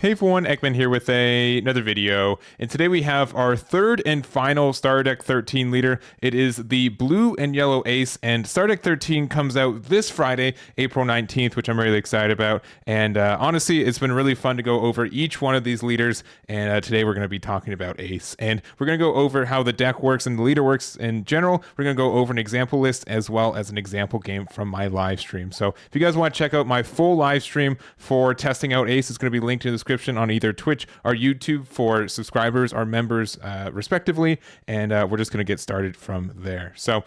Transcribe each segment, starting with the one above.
Hey everyone, Ekman here with another video, and today we have our third and final Starter Deck 13 leader. It is the blue and yellow ace, and Starter Deck 13 comes out this Friday, April 19th, which I'm really excited about. And honestly, it's been really fun to go over each one of these leaders, and today we're going to be talking about ace. And we're going to go over how the deck works and the leader works in general. We're going to go over an example list as well as an example game from my live stream. So if you guys want to check out my full live stream for testing out ace, it's going to be linked in the description on either Twitch or YouTube for subscribers or members respectively, and we're just going to get started from there. So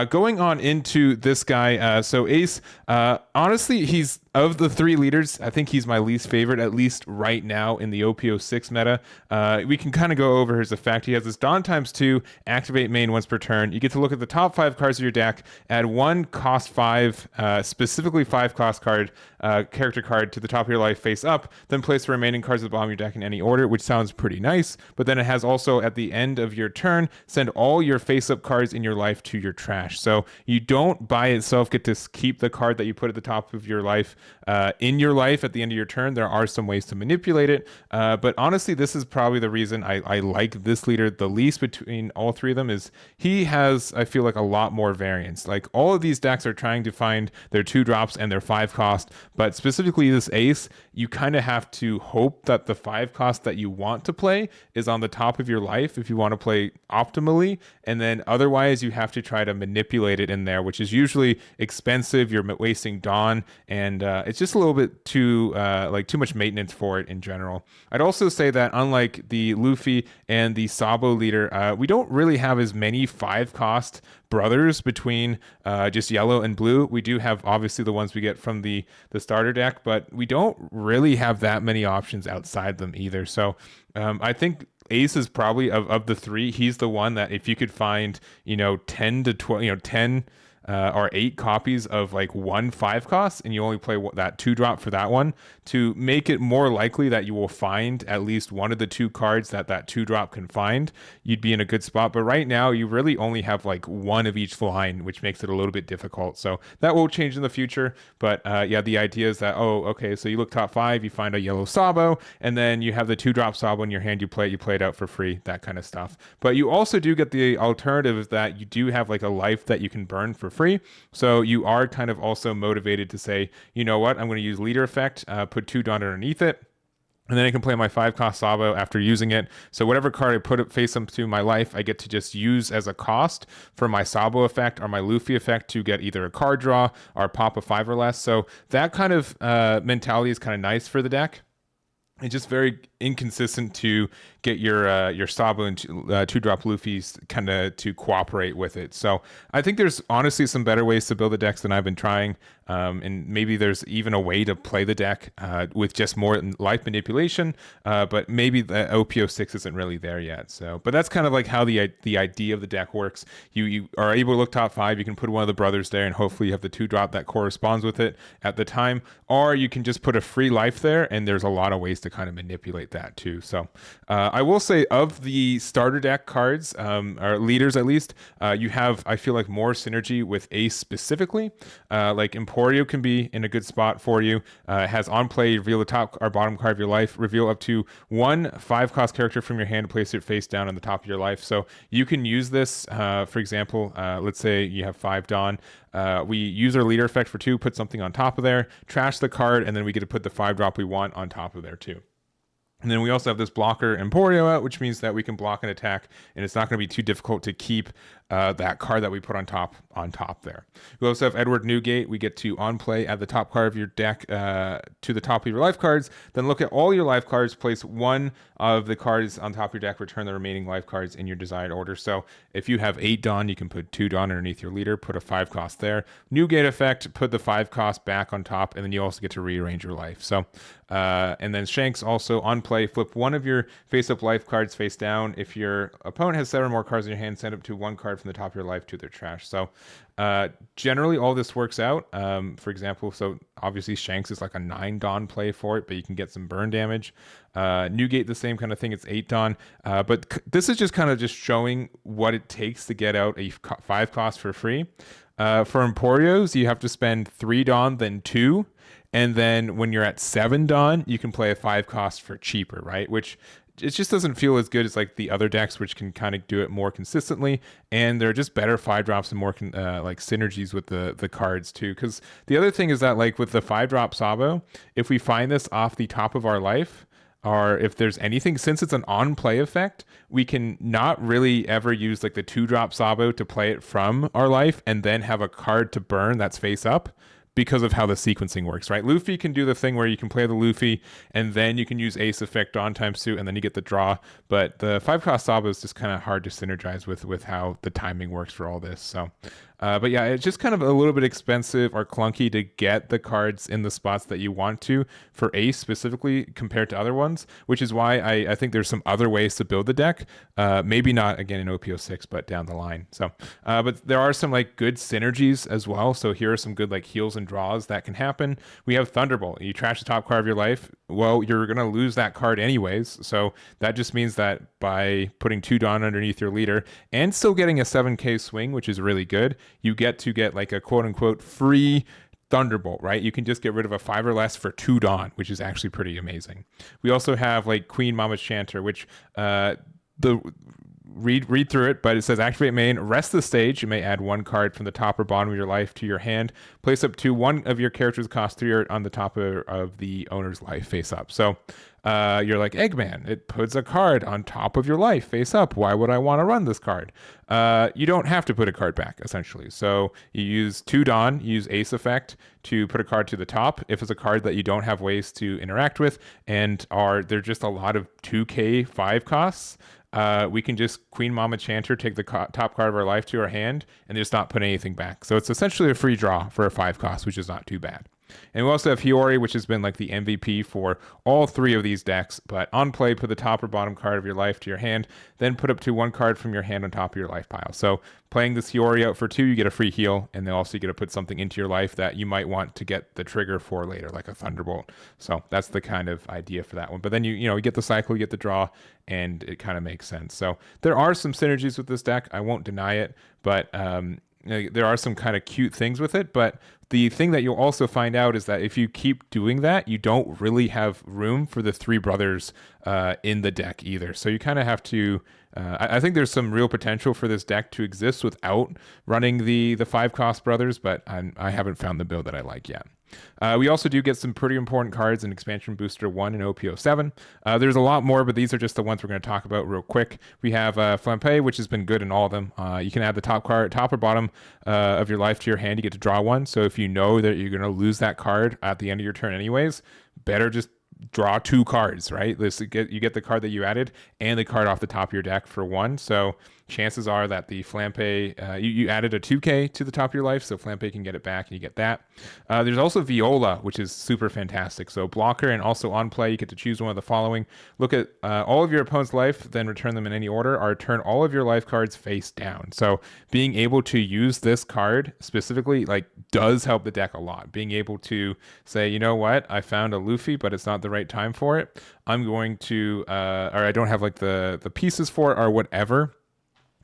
going on into this guy, so ace, honestly, he's of the three leaders, I think he's my least favorite, at least right now in the OPO6 meta. We can kind of go over his effect. He has this Dawn ×2, activate main once per turn. You get to look at the top 5 cards of your deck, add one cost 5, specifically 5 cost card, character card to the top of your life face up, then place the remaining cards at the bottom of your deck in any order, which sounds pretty nice. But then it has also, at the end of your turn, send all your face up cards in your life to your trash. So you don't by itself get to keep the card that you put at the top of your life in your life at the end of your turn. There are some ways to manipulate it, but honestly, this is probably the reason I like this leader the least between all three of them. Is he has, I feel like, a lot more variance. Like, all of these decks are trying to find their 2-drops and their 5 cost, but specifically this ace, you kind of have to hope that the 5 cost that you want to play is on the top of your life if you want to play optimally, and then otherwise you have to try to manipulate it in there, which is usually expensive. You're wasting Dawn, and it's just a little bit too too much maintenance for it in general. I'd also say that unlike the Luffy and the Sabo leader, we don't really have as many 5 cost brothers between just yellow and blue. We do have obviously the ones we get from the starter deck, but we don't really have that many options outside them either. So I think ace is probably of the three, he's the one that if you could find 10 to 12, 10 or 8 copies of like 1 5 cost, and you only play that 2-drop for that one, to make it more likely that you will find at least one of the 2 cards that 2-drop can find, you'd be in a good spot. But right now you really only have like one of each line, which makes it a little bit difficult. So that will change in the future. But yeah, the idea is that, oh, okay, so you look top 5, you find a yellow Sabo, and then you have the 2-drop Sabo in your hand, you play it out for free, that kind of stuff. But you also do get the alternative that you do have like a life that you can burn for free. So you are kind of also motivated to say, you know what, I'm going to use leader effect, put 2 Dawn underneath it, and then I can play my 5 cost Sabo after using it. So whatever card I put it face up to my life, I get to just use as a cost for my Sabo effect or my Luffy effect to get either a card draw or pop a 5 or less. So that kind of mentality is kind of nice for the deck. It's just very inconsistent to get your Sabo and 2-drop Luffy's kind of to cooperate with it. So I think there's honestly some better ways to build the decks than I've been trying. And maybe there's even a way to play the deck with just more life manipulation, but maybe the OPO6 isn't really there yet. So, but that's kind of like how the idea of the deck works. You are able to look top 5, you can put one of the brothers there, and hopefully you have the 2-drop that corresponds with it at the time, or you can just put a free life there, and there's a lot of ways to kind of manipulate that too. So I will say, of the starter deck cards, or leaders at least, you have, I feel like, more synergy with ace specifically. Like Emporio can be in a good spot for you. It has on play, reveal the top or bottom card of your life, reveal up to 1 5 cost character from your hand, place it face down on the top of your life. So you can use this, for example, let's say you have 5 Dawn. We use our leader effect for 2, put something on top of there, trash the card, and then we get to put the 5-drop we want on top of there too. And then we also have this blocker Emporio out, which means that we can block an attack, and it's not going to be too difficult to keep that card that we put on top there. We also have Edward Newgate. We get to on play add the top card of your deck to the top of your life cards, then look at all your life cards, place 1 of the cards on top of your deck, return the remaining life cards in your desired order. So if you have 8 Dawn, you can put 2 Dawn underneath your leader, put a 5 cost there. Newgate effect, put the 5 cost back on top, and then you also get to rearrange your life. So and then Shanks also on play, flip 1 of your face up life cards face down. If your opponent has 7 more cards in your hand, send up to 1 card from the top of your life to their trash. So generally all this works out. For example, so obviously Shanks is like a 9 Dawn play for it, but you can get some burn damage. Newgate, the same kind of thing. It's 8 Dawn. But this is just kind of just showing what it takes to get out a 5 cost for free. For Emporios, you have to spend 3 Dawn, then 2. And then when you're at 7 Dawn, you can play a 5 cost for cheaper, right? Which it just doesn't feel as good as like the other decks, which can kind of do it more consistently. And they're just better 5 drops and more like synergies with the cards too. Because the other thing is that like with the 5 drop Sabo, if we find this off the top of our life, or if there's anything, since it's an on play effect, we can not really ever use like the 2 drop Sabo to play it from our life and then have a card to burn that's face up, because of how the sequencing works, right? Luffy can do the thing where you can play the Luffy and then you can use Ace effect on time suit and then you get the draw. But the 5 cost Sabo is just kind of hard to synergize with how the timing works for all this. So, but yeah, it's just kind of a little bit expensive or clunky to get the cards in the spots that you want to for Ace specifically compared to other ones, which is why I think there's some other ways to build the deck. Maybe not again in OPO6, but down the line. So, but there are some like good synergies as well. So here are some good like heals and draws that can happen. We have Thunderbolt. You trash the top card of your life, well, you're going to lose that card anyways. So that just means that by putting 2 Dawn underneath your leader and still getting a 7k swing, which is really good, you get to get like a quote unquote free Thunderbolt, right? You can just get rid of a 5 or less for 2 Dawn, which is actually pretty amazing. We also have like Queen Mama's Chanter, which the read through it, but it says activate main, rest the stage. You may add 1 card from the top or bottom of your life to your hand. Place up to 1 of your character's cost 3 art on the top of the owner's life face up. So you're like Eggman. It puts a card on top of your life face up. Why would I want to run this card? You don't have to put a card back, essentially. So you use 2 Dawn, you use Ace effect to put a card to the top if it's a card that you don't have ways to interact with, and they're just a lot of 2k 5 costs. We can just Queen Mama Chanter, take the top card of our life to our hand, and just not put anything back. So it's essentially a free draw for a 5 cost, which is not too bad. And we also have Hiyori, which has been like the MVP for all 3 of these decks. But on play, put the top or bottom card of your life to your hand, then put up to 1 card from your hand on top of your life pile. So playing this Hiyori out for 2, you get a free heal, and then also you get to put something into your life that you might want to get the trigger for later, like a Thunderbolt. So that's the kind of idea for that one. But then you get the cycle, you get the draw, and it kind of makes sense. So there are some synergies with this deck. I won't deny it, but there are some kind of cute things with it. But the thing that you'll also find out is that if you keep doing that, you don't really have room for the 3 brothers in the deck either. So you kind of have to. I think there's some real potential for this deck to exist without running the 5 cost brothers, but I haven't found the build that I like yet. We also do get some pretty important cards in Expansion Booster 1 and OPO7. There's a lot more, but these are just the ones we're going to talk about real quick. We have Flampe, which has been good in all of them. You can add the top or bottom of your life to your hand. You get to draw 1. So if you know that you're going to lose that card at the end of your turn anyways, better just draw 2 cards, right? You get the card that you added and the card off the top of your deck for 1. So chances are that the Flampe, you added a 2k to the top of your life, so Flampe can get it back and you get that. There's also Viola, which is super fantastic. So blocker and also on play, you get to choose one of the following. Look at all of your opponent's life, then return them in any order, or turn all of your life cards face down. So being able to use this card specifically does help the deck a lot. Being able to say, you know what, I found a Luffy, but it's not the right time for it. I'm going to, or I don't have the pieces for it or whatever.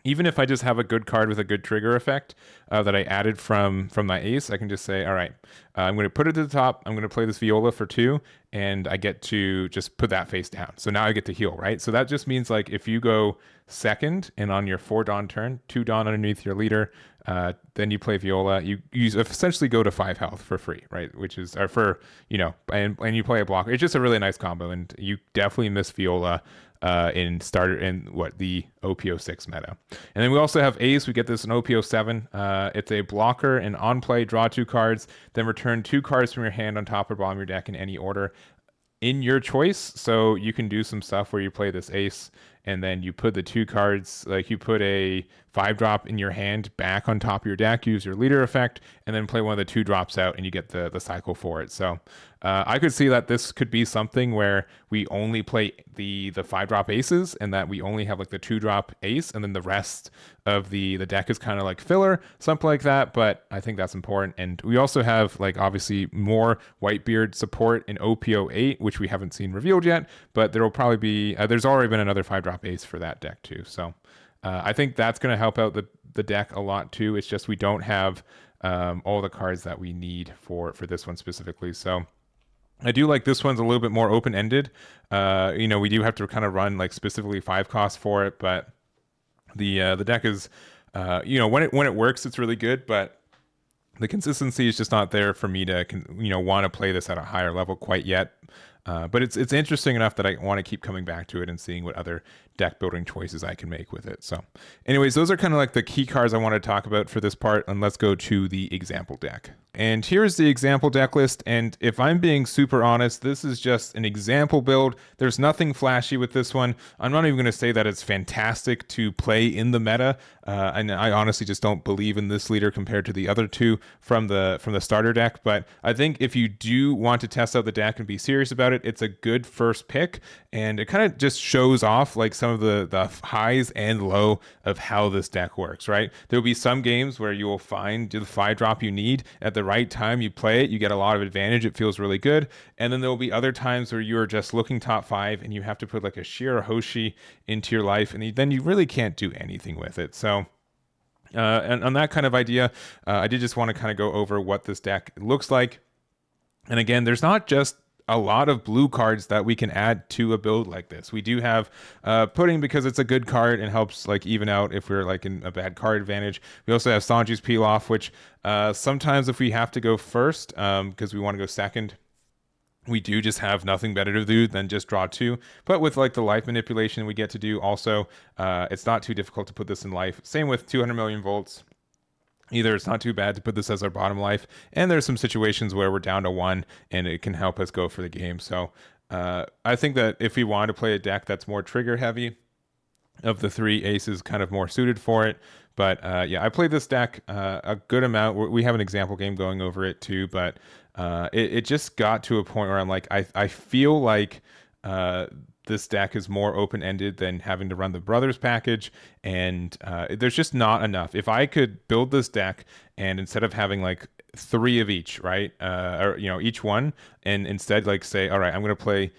Even if I just have a good card with a good trigger effect that I added from my ace, I can just say, all right, I'm going to put it to the top. I'm going to play this Viola for 2, and I get to just put that face down. So now I get to heal, right? So that just means if you go second and on your 4 Dawn turn, 2 Dawn underneath your leader, then you play Viola, you essentially go to 5 health for free, right? Which is, or for, and you play a blocker. It's just a really nice combo, and you definitely miss Viola in the OPO6 meta. And then we also have Ace. We get this in OPO7. It's a blocker and on play, draw 2 cards, then return 2 cards from your hand on top or bottom of your deck in any order in your choice. So you can do some stuff where you play this Ace and then you put the 2 cards, you put a 5-drop in your hand back on top of your deck, use your leader effect, and then play one of the 2 drops out and you get the cycle for it. So I could see that this could be something where we only play the 5-drop aces and that we only have the 2-drop ace, and then the rest of the deck is kind of filler, something like that. But I think that's important. And we also have obviously more Whitebeard support in OPO8, which we haven't seen revealed yet, but there will probably be, there's already been another 5-drop ace for that deck too. So I think that's going to help out the deck a lot too. It's just we don't have all the cards that we need for this one specifically. So I do like this one's a little bit more open-ended. We do have to kind of run like specifically 5 costs for it, but the deck is, when it works, it's really good, but the consistency is just not there for me to want to play this at a higher level quite yet. But it's interesting enough that I want to keep coming back to it and seeing what other deck building choices I can make with it. So anyways, those are kind of like the key cards I want to talk about for this part, and let's go to the example deck. And here's the example deck list, and if I'm being super honest, this is just an example build. There's nothing flashy with this one. I'm not even going to say that it's fantastic to play in the meta, and I honestly just don't believe in this leader compared to the other two from the starter deck. But I think if you do want to test out the deck and be serious about it, it's a good first pick, and it kind of just shows off like some of the highs and low of how this deck works, right? There'll be some games where you will find the 5-drop you need at the right time. You play it, you get a lot of advantage, it feels really good. And then there will be other times where you're just looking top 5 and you have to put like a Sheer or Hoshi into your life, and then you really can't do anything with it. So and on that kind of idea, I did just want to kind of go over what this deck looks like. And again, there's not just a lot of blue cards that we can add to a build like this. We do have Pudding because it's a good card and helps like even out if we're like in a bad card advantage. We also have Sanji's Peel Off, which sometimes if we have to go first because we want to go second, we do just have nothing better to do than just draw 2. But with like the life manipulation we get to do also, it's not too difficult to put this in life. Same with 200 million volts. Either it's not too bad to put this as our bottom life, and there's some situations where we're down to 1 and it can help us go for the game. So I think that if we want to play a deck that's more trigger heavy, of the 3, Ace is kind of more suited for it. But yeah, I played this deck a good amount. We have an example game going over it too, but it just got to a point where I'm like, I feel like this deck is more open-ended than having to run the Brothers package, and there's just not enough. If I could build this deck and instead of having like 3 of each, right, or each one, and instead like say, all right, I'm going to play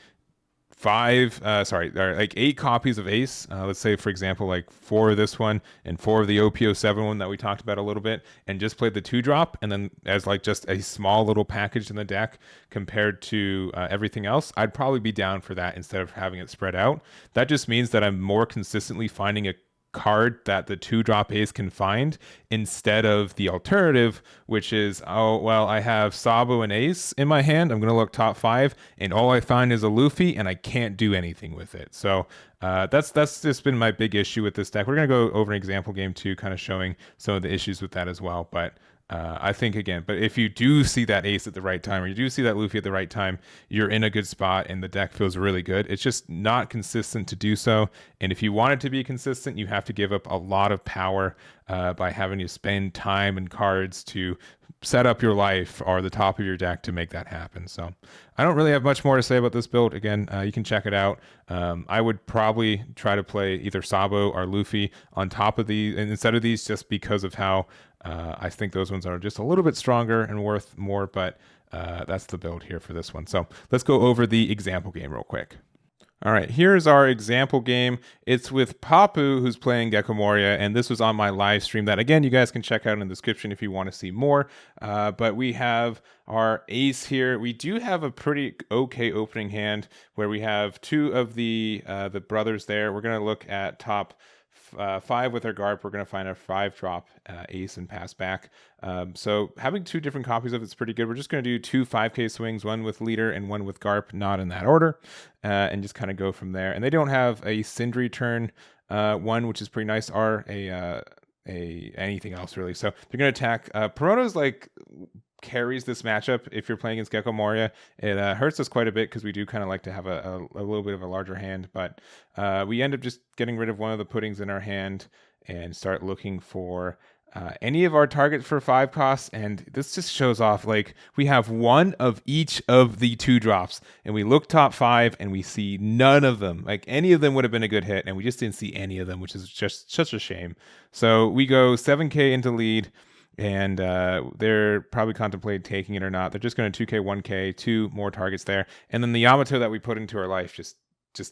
8 copies of Ace. Let's say, for example, like 4 of this one and 4 of the OPO7 one that we talked about a little bit, and just play the 2-drop, and then as like just a small little package in the deck compared to everything else, I'd probably be down for that instead of having it spread out. That just means that I'm more consistently finding a card that the 2-drop Ace can find instead of the alternative, which is, oh well, I have Sabo and Ace in my hand, I'm gonna look top 5 and all I find is a Luffy and I can't do anything with it. So that's just been my big issue with this deck. We're gonna go over an example game too, kind of showing some of the issues with that as well. But I think again, but if you do see that Ace at the right time, or you do see that Luffy at the right time, you're in a good spot and the deck feels really good. It's just not consistent to do so. And if you want it to be consistent, you have to give up a lot of power by having to spend time and cards to set up your life or the top of your deck to make that happen. So I don't really have much more to say about this build. Again, you can check it out. I would probably try to play either Sabo or Luffy on top of these, and instead of these, just because of how I think those ones are just a little bit stronger and worth more, but that's the build here for this one. So let's go over the example game real quick. All right, here's our example game. It's with Papu, who's playing Gecko Moria, and this was on my live stream that, again, you guys can check out in the description if you want to see more. But we have our Ace here. We do have a pretty okay opening hand where we have 2 of the brothers there. We're going to look at top 5 with our Garp. We're going to find a 5-drop Ace and pass back. So having 2 different copies of it's pretty good. We're just going to do 2 5K swings, one with Leader and one with Garp, not in that order, and just kind of go from there. And they don't have a Sindri turn one, which is pretty nice, or a anything else really. So they're going to attack. Perono's like carries this matchup if you're playing against Gecko Moria. It hurts us quite a bit because we do kind of like to have a little bit of a larger hand, but we end up just getting rid of one of the puddings in our hand and start looking for any of our targets for 5 costs, and this just shows off like we have 1 of each of the 2-drops, and we look top 5 and we see none of them. Like any of them would have been a good hit, and we just didn't see any of them, which is just such a shame. So we go 7K into lead, and they're probably contemplating taking it or not. They're just going to 2K, 1K, 2 more targets there, and then the Yamato that we put into our life just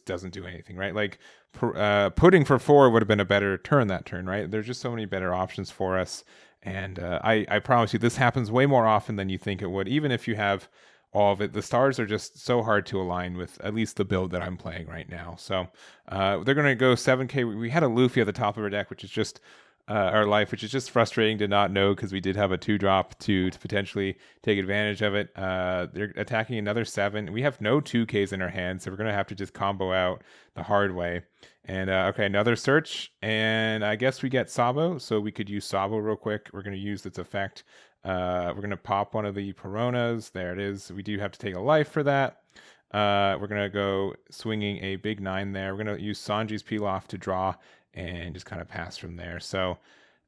doesn't do anything, right? Like Pudding for 4 would have been a better turn that turn, right? There's just so many better options for us, And I promise you, this happens way more often than you think it would. Even if you have all of it, the stars are just so hard to align with at least the build that I'm playing right now. So they're going to go 7K. We had a Luffy at the top of our deck, which is just our life, which is just frustrating to not know because we did have a 2-drop to potentially take advantage of it. They're attacking another 7. We have no 2Ks in our hand, so we're going to have to just combo out the hard way. And okay, another search, and I guess we get Sabo, so we could use Sabo real quick. We're going to use its effect. We're going to pop one of the Peronas. There it is. We do have to take a life for that. We're going to go swinging a big 9 there. We're going to use Sanji's Pilaf to draw and just kind of pass from there. So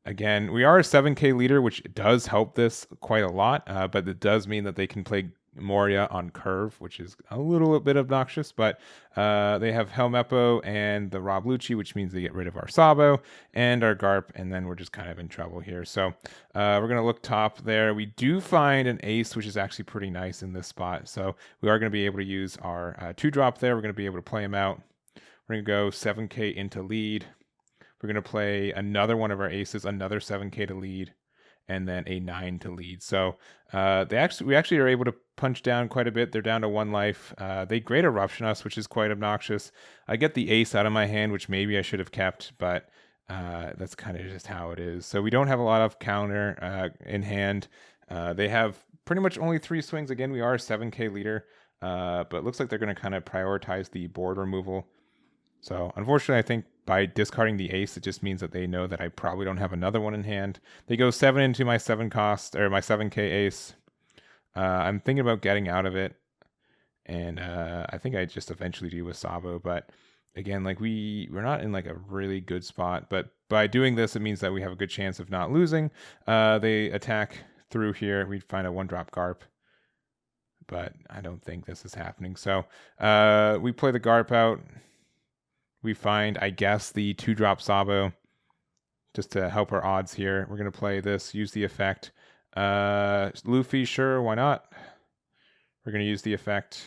again, we are a 7K leader, which does help this quite a lot, but it does mean that they can play Moria on curve, which is a little bit obnoxious, but they have Helmeppo and the Rob Lucci, which means they get rid of our Sabo and our Garp, and then we're just kind of in trouble here. So we're going to look top there. We do find an ace, which is actually pretty nice in this spot. So we are going to be able to use our 2-drop there. We're going to be able to play him out. We're going to go 7K into lead. We're going to play another one of our aces, another 7K to lead, and then a 9 to lead. So we actually are able to punch down quite a bit. They're down to 1 life. They Great Eruption us, which is quite obnoxious. I get the ace out of my hand, which maybe I should have kept, but that's kind of just how it is. So we don't have a lot of counter in hand. They have pretty much only 3 swings. Again, we are a 7K leader, but it looks like they're going to kind of prioritize the board removal. So unfortunately, I think by discarding the ace, it just means that they know that I probably don't have another one in hand. They go 7 into my 7 cost, or my 7K ace. I'm thinking about getting out of it, and I think I just eventually do with Sabo. But again, like we're not in like a really good spot. But by doing this, it means that we have a good chance of not losing. They attack through here. We find a 1-drop Garp, but I don't think this is happening. So we play the Garp out. We find, I guess, the 2-drop Sabo just to help our odds here. We're going to play this, use the effect. Luffy, sure, why not? We're going to use the effect.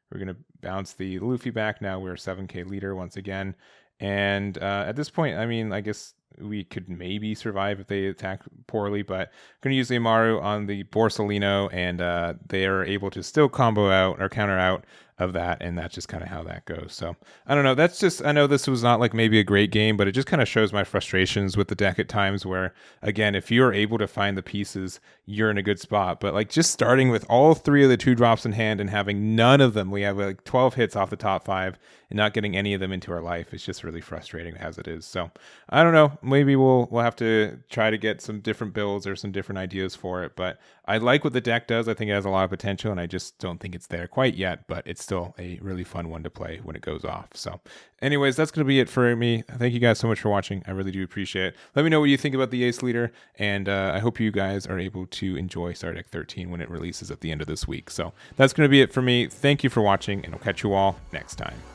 We're going to bounce the Luffy back. Now we're a 7K leader once again. And at this point, I mean, I guess we could maybe survive if they attack poorly, but I'm going to use the Amaru on the Borsalino, and they are able to still combo out or counter out of that, and that's just kind of how that goes. So I don't know, that's just, I know this was not like maybe a great game, but it just kind of shows my frustrations with the deck at times where, again, if you're able to find the pieces, you're in a good spot. But like just starting with all 3 of the 2-drops in hand and having none of them, we have like 12 hits off the top 5 and not getting any of them into our life, it's just really frustrating as it is. So I don't know, maybe we'll have to try to get some different builds or some different ideas for it, but I like what the deck does. I think it has a lot of potential, and I just don't think it's there quite yet, but it's still a really fun one to play when it goes off. So anyways, that's going to be it for me. Thank you guys so much for watching. I really do appreciate it. Let me know what you think about the Ace Leader, and I hope you guys are able to enjoy Starter Deck 13 when it releases at the end of this week. So that's going to be it for me. Thank you for watching, and I'll catch you all next time.